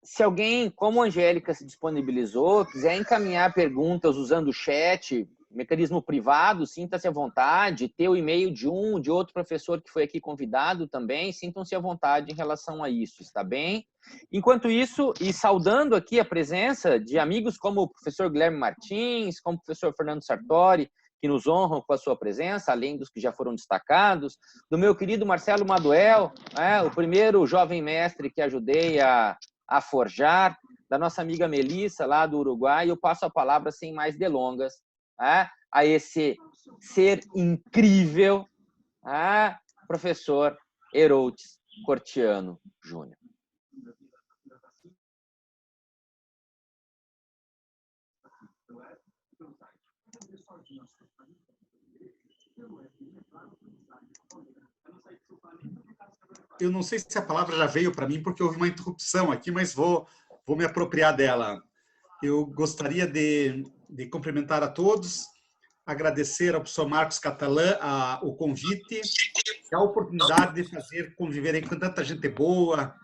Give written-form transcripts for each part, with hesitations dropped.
Se alguém, como a Angélica se disponibilizou, quiser encaminhar perguntas usando o chat, mecanismo privado, sinta-se à vontade. Ter o e-mail de um, de outro professor que foi aqui convidado também, sintam-se à vontade em relação a isso, está bem? Enquanto isso, e saudando aqui a presença de amigos como o professor Guilherme Martins, como o professor Fernando Sartori, que nos honram com a sua presença, além dos que já foram destacados, do meu querido Marcelo Maduel, o primeiro jovem mestre que ajudei a forjar, da nossa amiga Melissa, lá do Uruguai. Eu passo a palavra sem mais delongas a esse ser incrível, professor Heroutes Cortiano Júnior. Eu não sei se a palavra já veio para mim, porque houve uma interrupção aqui, mas vou me apropriar dela. Eu gostaria de cumprimentar a todos, agradecer ao professor Marcos Catalã o convite e a oportunidade de conviver aí com tanta gente boa,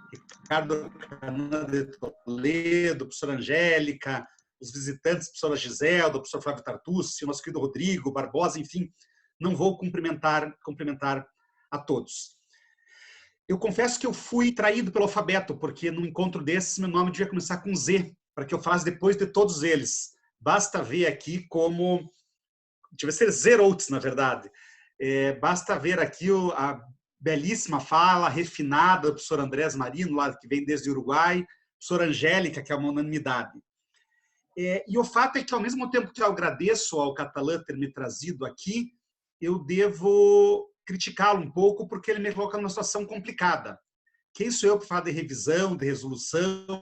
Ricardo Canã de Toledo, professora Angélica, os visitantes, professora Giselda, professor Flávio Tartucci, nosso querido Rodrigo Barbosa, enfim, não vou cumprimentar a todos. Eu confesso que eu fui traído pelo alfabeto, porque num encontro desses meu nome devia começar com Z, para que eu falasse depois de todos eles. Basta ver aqui como... Devia ser Zeroutes, na verdade. Basta ver aqui a belíssima fala, refinada do professor Andrés Marino, lá, que vem desde o Uruguai, professora Angélica, que é uma unanimidade. E o fato é que, ao mesmo tempo que eu agradeço ao Catalã ter me trazido aqui, eu devo criticá-lo um pouco, porque ele me coloca numa situação complicada. Quem sou eu para falar de revisão, de resolução,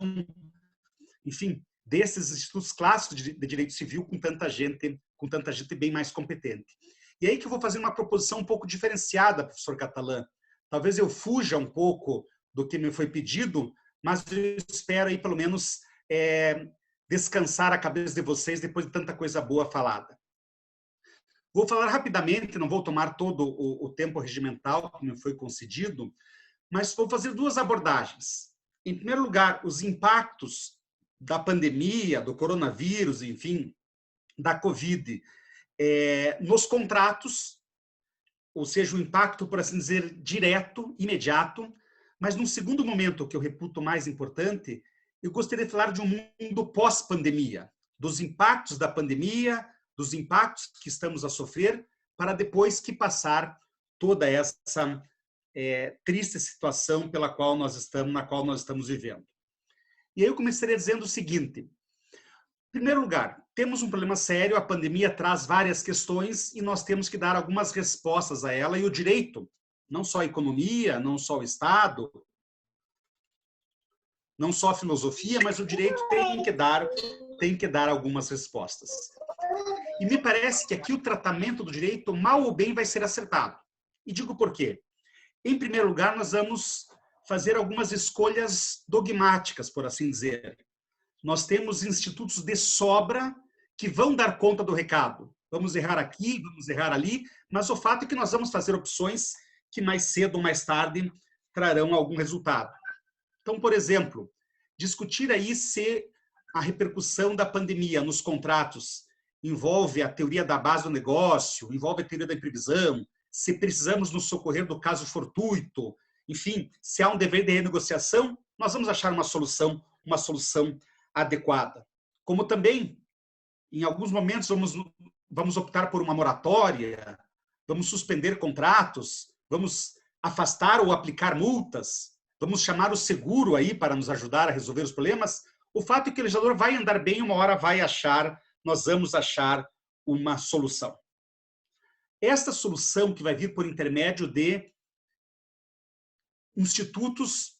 enfim, desses institutos clássicos de direito civil com tanta gente bem mais competente. E aí que eu vou fazer uma proposição um pouco diferenciada, professor Catalã. Talvez eu fuja um pouco do que me foi pedido, mas eu espero aí, pelo menos, descansar a cabeça de vocês depois de tanta coisa boa falada. Vou falar rapidamente, não vou tomar todo o tempo regimental que me foi concedido, mas vou fazer duas abordagens. Em primeiro lugar, os impactos da pandemia, do coronavírus, enfim, da Covid, nos contratos, ou seja, o impacto, por assim dizer, direto, imediato, mas num segundo momento, que eu reputo mais importante, eu gostaria de falar de um mundo pós-pandemia, dos impactos da pandemia, dos impactos que estamos a sofrer, para depois que passar toda essa triste situação na qual nós estamos vivendo. E aí eu começaria dizendo o seguinte: em primeiro lugar, temos um problema sério, a pandemia traz várias questões e nós temos que dar algumas respostas a ela, e o direito, não só a economia, não só o Estado, não só a filosofia, mas o direito tem que dar algumas respostas. E me parece que aqui o tratamento do direito, mal ou bem, vai ser acertado. E digo por quê. Em primeiro lugar, nós vamos fazer algumas escolhas dogmáticas, por assim dizer. Nós temos institutos de sobra que vão dar conta do recado. Vamos errar aqui, vamos errar ali, mas o fato é que nós vamos fazer opções que mais cedo ou mais tarde trarão algum resultado. Então, por exemplo, discutir aí se a repercussão da pandemia nos contratos envolve a teoria da base do negócio, envolve a teoria da imprevisão, se precisamos nos socorrer do caso fortuito, enfim, se há um dever de renegociação, nós vamos achar uma solução adequada. Como também, em alguns momentos, vamos optar por uma moratória, vamos suspender contratos, vamos afastar ou aplicar multas, vamos chamar o seguro aí para nos ajudar a resolver os problemas. O fato é que o legislador vai andar bem, uma hora nós vamos achar uma solução. Esta solução que vai vir por intermédio de institutos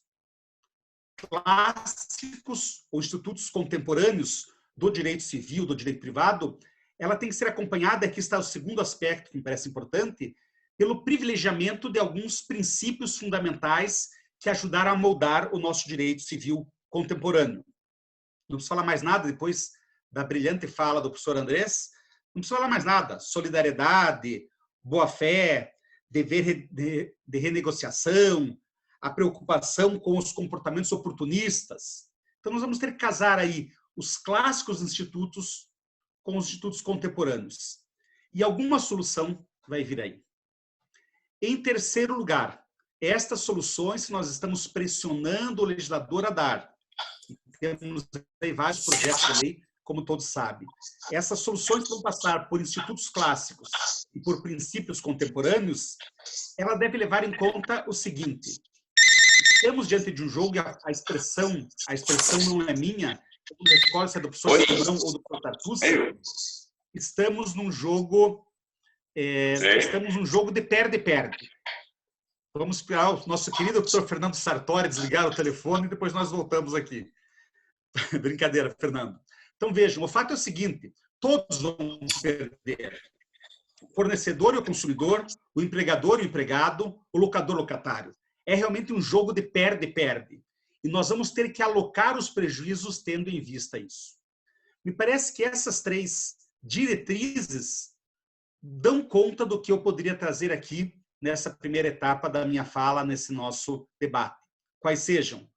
clássicos ou institutos contemporâneos do direito civil, do direito privado, ela tem que ser acompanhada, aqui está o segundo aspecto que me parece importante, pelo privilegiamento de alguns princípios fundamentais que ajudaram a moldar o nosso direito civil contemporâneo. Não preciso falar mais nada, depois da brilhante fala do professor Andrés, não preciso falar mais nada. Solidariedade, boa-fé, dever de renegociação, a preocupação com os comportamentos oportunistas, Então, nós vamos ter que casar aí os clássicos institutos com os institutos contemporâneos. E alguma solução vai vir aí. Em terceiro lugar, estas soluções que nós estamos pressionando o legislador a dar. Temos aí vários projetos de lei, como todos sabem. Essas soluções vão passar por institutos clássicos e por princípios contemporâneos. Ela deve levar em conta o seguinte: estamos diante de um jogo, e a expressão não é minha, eu não recordo se é do professor Simão ou do professor Tartucci. Estamos num jogo de perde-perde. Vamos esperar o nosso querido professor Fernando Sartori desligar o telefone e depois nós voltamos aqui. Brincadeira, Fernando. Então, vejam, o fato é o seguinte: todos vão perder. O fornecedor e o consumidor, o empregador e o empregado, o locador e o locatário. É realmente um jogo de perde-perde. E nós vamos ter que alocar os prejuízos tendo em vista isso. Me parece que essas três diretrizes dão conta do que eu poderia trazer aqui nessa primeira etapa da minha fala, nesse nosso debate. Quais sejam?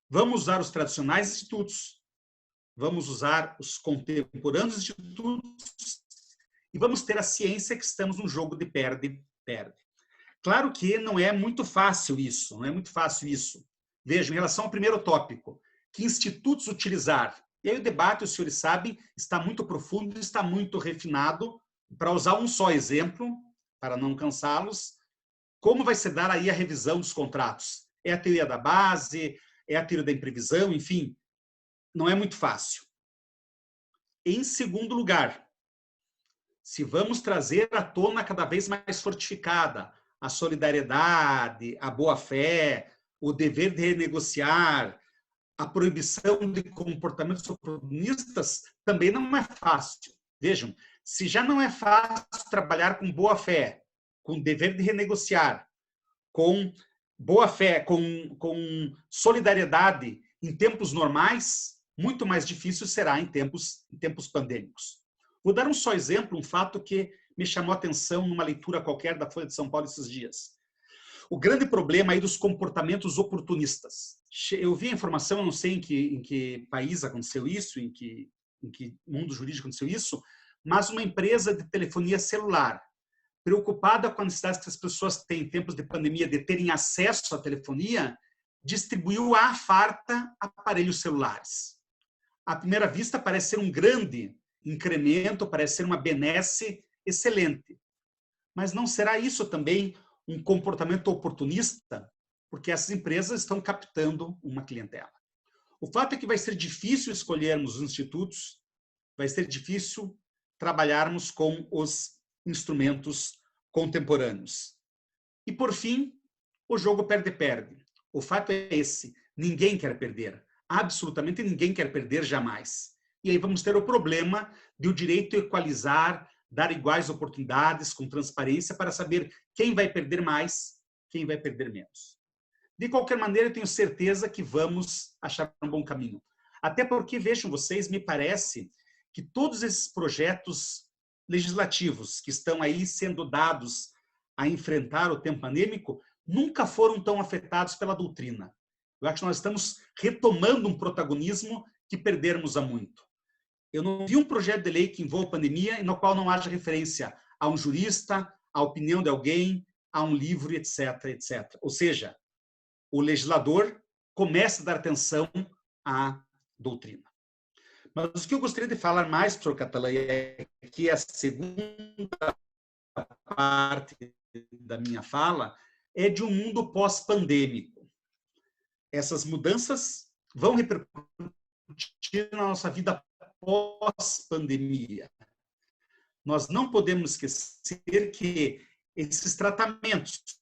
Vamos usar os tradicionais institutos, vamos usar os contemporâneos institutos e vamos ter a ciência que estamos num jogo de perde-perde. Claro que não é muito fácil isso, não é muito fácil isso. Vejam, em relação ao primeiro tópico, que institutos utilizar? E aí o debate, os senhores sabem, está muito profundo, está muito refinado. Para usar um só exemplo, para não cansá-los, como vai se dar aí a revisão dos contratos? É a teoria da base, é a teoria da imprevisão, enfim, não é muito fácil. Em segundo lugar, se vamos trazer à tona cada vez mais fortificada a solidariedade, a boa-fé, o dever de renegociar, a proibição de comportamentos oportunistas, também não é fácil. Vejam, se já não é fácil trabalhar com boa-fé, com dever de renegociar, com boa-fé, com solidariedade em tempos normais, muito mais difícil será em tempos pandêmicos. Vou dar um só exemplo, um fato que me chamou a atenção numa leitura qualquer da Folha de São Paulo esses dias. O grande problema aí dos comportamentos oportunistas. Eu vi a informação, eu não sei em que país aconteceu isso, em que mundo jurídico aconteceu isso, mas uma empresa de telefonia celular, preocupada com a necessidade que as pessoas têm em tempos de pandemia de terem acesso à telefonia, distribuiu à farta aparelhos celulares. À primeira vista parece ser um grande incremento, parece ser uma benesse excelente. Mas não será isso também um comportamento oportunista? Porque essas empresas estão captando uma clientela. O fato é que vai ser difícil escolhermos os institutos, vai ser difícil trabalharmos com os instrumentos contemporâneos. E, por fim, o jogo perde-perde. O fato é esse: ninguém quer perder. Absolutamente ninguém quer perder jamais. E aí vamos ter o problema de o direito equalizar, dar iguais oportunidades com transparência para saber quem vai perder mais, quem vai perder menos. De qualquer maneira, eu tenho certeza que vamos achar um bom caminho. Até porque, vejam vocês, me parece que todos esses projetos legislativos que estão aí sendo dados a enfrentar o tempo pandêmico nunca foram tão afetados pela doutrina. Eu acho que nós estamos retomando um protagonismo que perdermos há muito. Eu não vi um projeto de lei que envolva pandemia e no qual não haja referência a um jurista, à opinião de alguém, a um livro, etc, etc. Ou seja, o legislador começa a dar atenção à doutrina. Mas o que eu gostaria de falar mais, professor Catalã, é que a segunda parte da minha fala é de um mundo pós-pandêmico. Essas mudanças vão repercutir na nossa vida pós-pandemia. Nós não podemos esquecer que esses tratamentos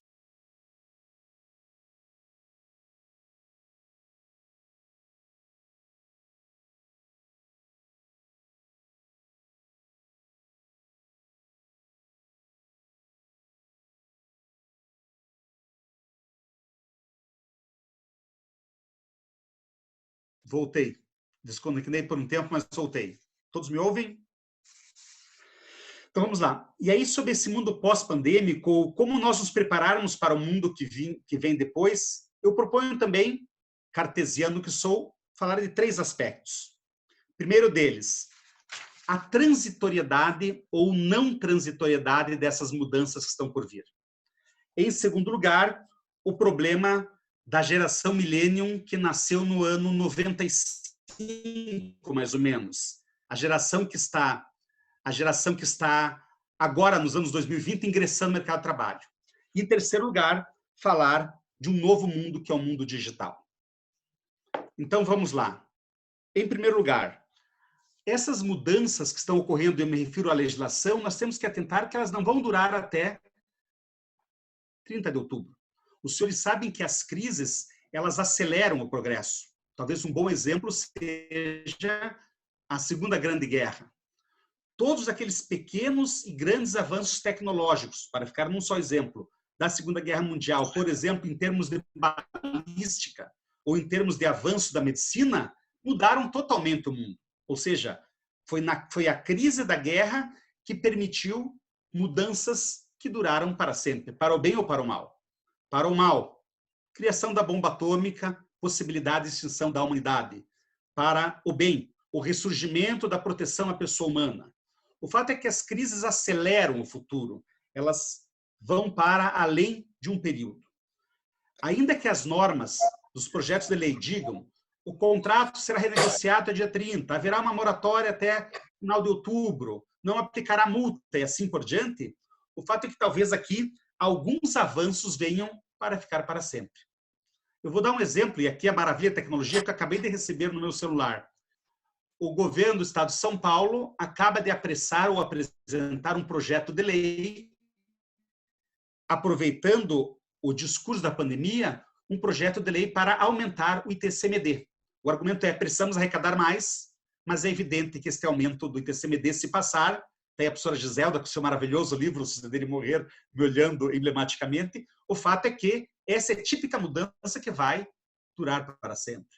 Voltei. Desconectei por um tempo, mas soltei. Todos me ouvem? Então vamos lá. E aí, sobre esse mundo pós-pandêmico, como nós nos prepararmos para o mundo que vem depois, eu proponho também, cartesiano que sou, falar de 3 aspectos. Primeiro deles, a transitoriedade ou não transitoriedade dessas mudanças que estão por vir. Em segundo lugar, o problema da geração Millennium, que nasceu no ano 95, mais ou menos. A geração que está agora, nos anos 2020, ingressando no mercado de trabalho. E, em terceiro lugar, falar de um novo mundo, que é o mundo digital. Então, vamos lá. Em primeiro lugar, essas mudanças que estão ocorrendo, eu me refiro à legislação, nós temos que atentar que elas não vão durar até 30 de outubro. Os senhores sabem que as crises, elas aceleram o progresso. Talvez um bom exemplo seja a Segunda Grande Guerra. Todos aqueles pequenos e grandes avanços tecnológicos, para ficar num só exemplo, da Segunda Guerra Mundial, por exemplo, em termos de balística ou em termos de avanço da medicina, mudaram totalmente o mundo. Ou seja, foi a crise da guerra que permitiu mudanças que duraram para sempre, para o bem ou para o mal. Para o mal, criação da bomba atômica, possibilidade de extinção da humanidade. Para o bem, o ressurgimento da proteção à pessoa humana. O fato é que as crises aceleram o futuro, elas vão para além de um período. Ainda que as normas dos projetos de lei digam o contrato será renegociado até dia 30, haverá uma moratória até final de outubro, não aplicará multa e assim por diante, o fato é que talvez aqui alguns avanços venham para ficar para sempre. Eu vou dar um exemplo, e aqui a maravilha da tecnologia que eu acabei de receber no meu celular. O governo do estado de São Paulo acaba de apressar ou apresentar um projeto de lei, aproveitando o discurso da pandemia, um projeto de lei para aumentar o ITCMD. O argumento é, precisamos arrecadar mais, mas é evidente que este aumento do ITCMD, se passar, tem a professora Giselda, com o seu maravilhoso livro, Se Dele Morrer, me olhando emblematicamente, o fato é que essa é a típica mudança que vai durar para sempre,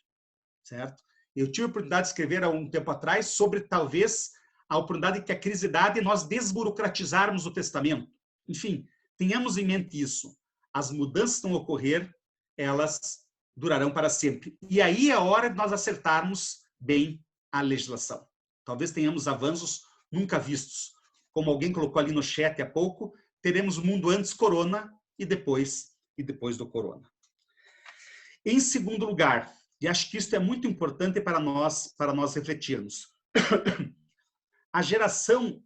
certo? Eu tive a oportunidade de escrever há um tempo atrás sobre, talvez, a oportunidade que a crise dá de nós desburocratizarmos o testamento. Enfim, tenhamos em mente isso. As mudanças que vão ocorrer, elas durarão para sempre. E aí é a hora de nós acertarmos bem a legislação. Talvez tenhamos avanços nunca vistos. Como alguém colocou ali no chat há pouco, teremos o mundo antes corona e depois do corona. Em segundo lugar, e acho que isso é muito importante para nós refletirmos, a geração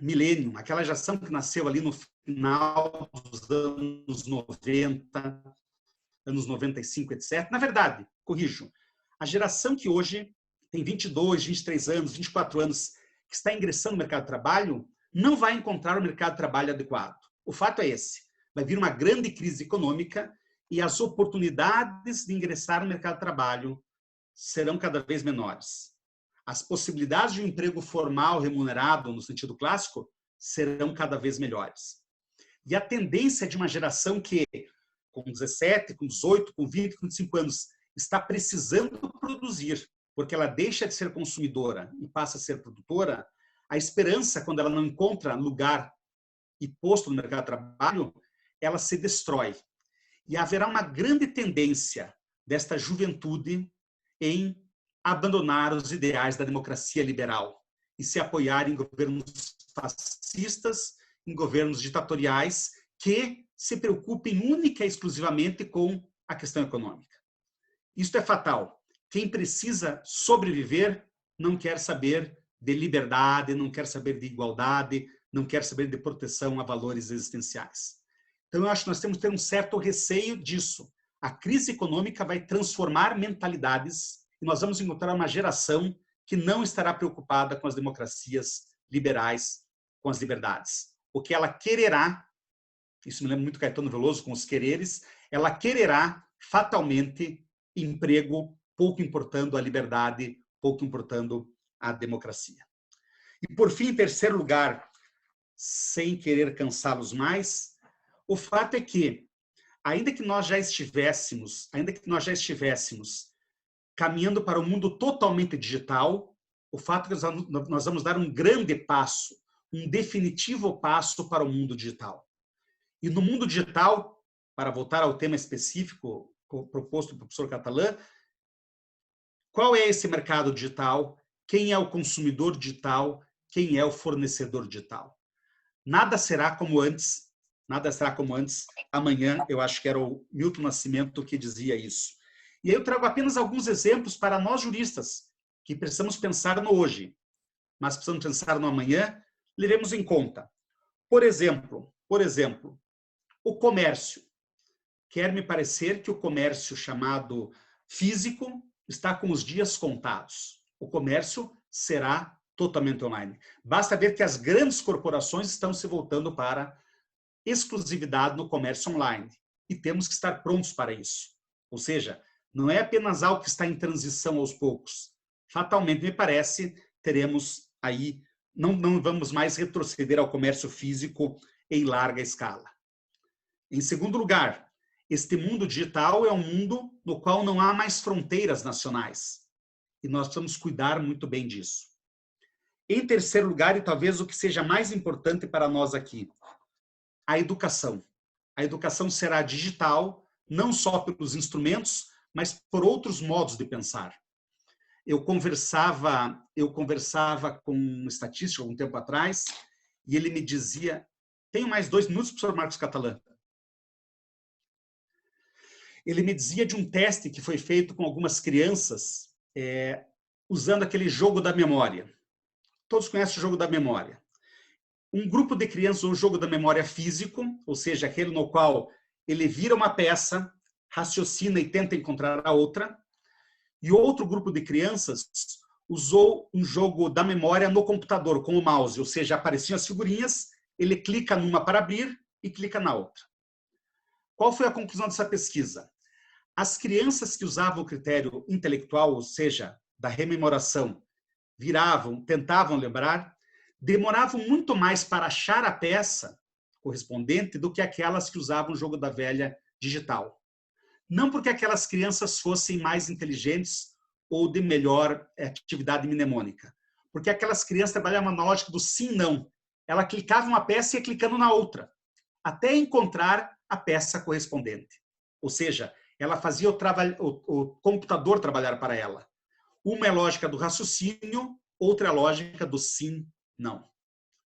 Millennium, aquela geração que nasceu ali no final dos anos 90, anos 95, etc. Na verdade, corrijo, a geração que hoje tem 22, 23 anos, 24 anos, que está ingressando no mercado de trabalho, não vai encontrar o mercado de trabalho adequado. O fato é esse. Vai vir uma grande crise econômica e as oportunidades de ingressar no mercado de trabalho serão cada vez menores. As possibilidades de um emprego formal remunerado, no sentido clássico, serão cada vez melhores. E a tendência de uma geração que, com 17, com 18, com 20, com 25 anos, está precisando produzir, porque ela deixa de ser consumidora e passa a ser produtora, a esperança, quando ela não encontra lugar e posto no mercado de trabalho, ela se destrói. E haverá uma grande tendência desta juventude em abandonar os ideais da democracia liberal e se apoiar em governos fascistas, em governos ditatoriais que se preocupem única e exclusivamente com a questão econômica. Isto é fatal. Quem precisa sobreviver não quer saber de liberdade, não quer saber de igualdade, não quer saber de proteção a valores existenciais. Então, eu acho que nós temos que ter um certo receio disso. A crise econômica vai transformar mentalidades e nós vamos encontrar uma geração que não estará preocupada com as democracias liberais, com as liberdades. O que ela quererá, isso me lembra muito Caetano Veloso com os quereres, ela quererá fatalmente emprego, pouco importando a liberdade, pouco importando a democracia. E por fim, em terceiro lugar, sem querer cansá-los mais, o fato é que, ainda que nós já estivéssemos caminhando para um mundo totalmente digital, o fato é que nós vamos dar um grande passo, um definitivo passo para o mundo digital. E no mundo digital, para voltar ao tema específico proposto pelo professor Catalã, Qual é esse mercado digital? Quem é o consumidor digital? Quem é o fornecedor digital? Nada será como antes, nada será como antes. Amanhã, eu acho que era o Milton Nascimento que dizia isso. E aí eu trago apenas alguns exemplos para nós juristas, que precisamos pensar no hoje, mas precisamos pensar no amanhã, levemos em conta. Por exemplo, o comércio. Quer me parecer que o comércio chamado físico está com os dias contados. O comércio será totalmente online. Basta ver que as grandes corporações estão se voltando para exclusividade no comércio online. E temos que estar prontos para isso. Ou seja, não é apenas algo que está em transição aos poucos. Fatalmente, me parece, teremos aí, não vamos mais retroceder ao comércio físico em larga escala. Em segundo lugar, este mundo digital é um mundo no qual não há mais fronteiras nacionais. E nós precisamos cuidar muito bem disso. Em terceiro lugar, e talvez o que seja mais importante para nós aqui, a educação. A educação será digital, não só pelos instrumentos, mas por outros modos de pensar. Eu conversava com um estatístico algum tempo atrás, e ele me dizia, tenho mais 2 minutos, professor Marcos Catalã. Ele me dizia de um teste que foi feito com algumas crianças, usando aquele jogo da memória. Todos conhecem o jogo da memória. Um grupo de crianças, o jogo da memória físico, ou seja, aquele no qual ele vira uma peça, raciocina e tenta encontrar a outra. E outro grupo de crianças usou um jogo da memória no computador, com o mouse, ou seja, apareciam as figurinhas, ele clica numa para abrir e clica na outra. Qual foi a conclusão dessa pesquisa? As crianças que usavam o critério intelectual, ou seja, da rememoração, tentavam lembrar, demoravam muito mais para achar a peça correspondente do que aquelas que usavam o jogo da velha digital. Não porque aquelas crianças fossem mais inteligentes ou de melhor atividade mnemônica, porque aquelas crianças trabalhavam na lógica do sim-não. Ela clicava uma peça e ia clicando na outra, até encontrar a peça correspondente. Ou seja, ela fazia o computador trabalhar para ela. Uma é a lógica do raciocínio, outra é a lógica do sim-não.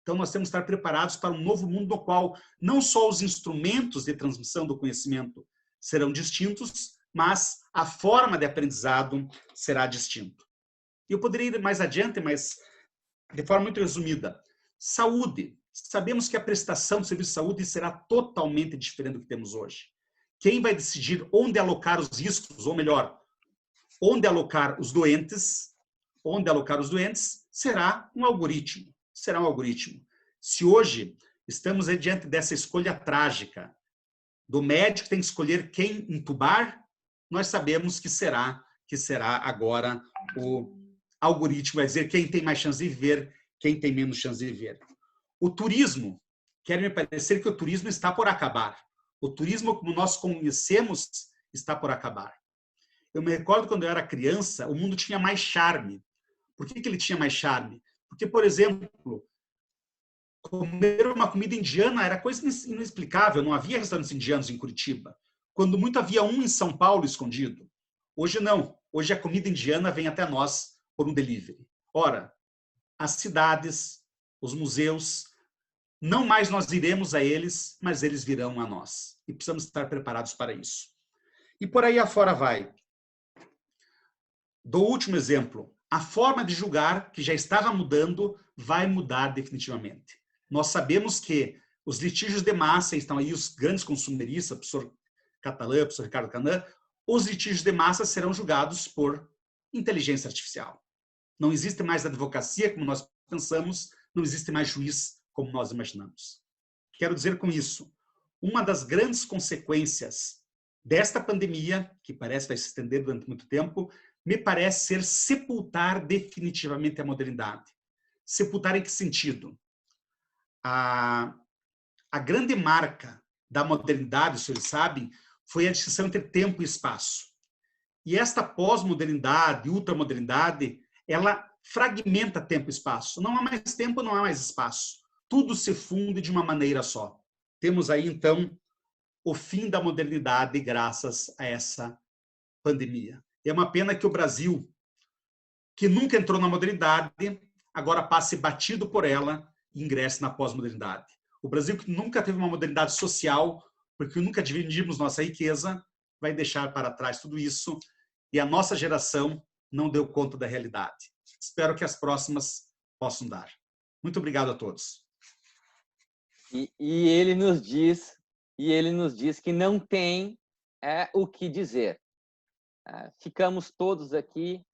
Então, nós temos que estar preparados para um novo mundo no qual não só os instrumentos de transmissão do conhecimento serão distintos, mas a forma de aprendizado será distinta. Eu poderia ir mais adiante, mas de forma muito resumida. Saúde. Sabemos que a prestação de serviço de saúde será totalmente diferente do que temos hoje. Quem vai decidir onde alocar os riscos, ou melhor, onde alocar os doentes, será um algoritmo. Será um algoritmo. Se hoje estamos diante dessa escolha trágica do médico que tem que escolher quem entubar, nós sabemos que será agora o algoritmo, vai dizer quem tem mais chance de viver, quem tem menos chance de viver. O turismo, quer me parecer que o turismo está por acabar. O turismo, como nós conhecemos, está por acabar. Eu me recordo quando eu era criança, o mundo tinha mais charme. Por que ele tinha mais charme? Porque, por exemplo, comer uma comida indiana era coisa inexplicável. Não havia restaurantes indianos em Curitiba. Quando muito havia um em São Paulo escondido. Hoje não. Hoje a comida indiana vem até nós por um delivery. Ora, as cidades, os museus, não mais nós iremos a eles, mas eles virão a nós. E precisamos estar preparados para isso. E por aí afora vai. Do último exemplo, a forma de julgar, que já estava mudando, vai mudar definitivamente. Nós sabemos que os litígios de massa, estão aí os grandes consumeristas, professor Catalã, professor Ricardo Canã, os litígios de massa serão julgados por inteligência artificial. Não existe mais advocacia como nós pensamos, não existe mais juiz como nós imaginamos. Quero dizer com isso, uma das grandes consequências desta pandemia, que parece vai se estender durante muito tempo, me parece ser sepultar definitivamente a modernidade. Sepultar em que sentido? A grande marca da modernidade, os senhores sabem, foi a distinção entre tempo e espaço. E esta pós-modernidade, ultramodernidade, ela fragmenta tempo e espaço. Não há mais tempo, não há mais espaço. Tudo se funde de uma maneira só. Temos aí, então, o fim da modernidade graças a essa pandemia. É uma pena que o Brasil, que nunca entrou na modernidade, agora passe batido por ela e ingresse na pós-modernidade. O Brasil, que nunca teve uma modernidade social, porque nunca dividimos nossa riqueza, vai deixar para trás tudo isso, e a nossa geração não deu conta da realidade. Espero que as próximas possam dar. Muito obrigado a todos. E ele nos diz que não tem o que dizer. Ficamos todos aqui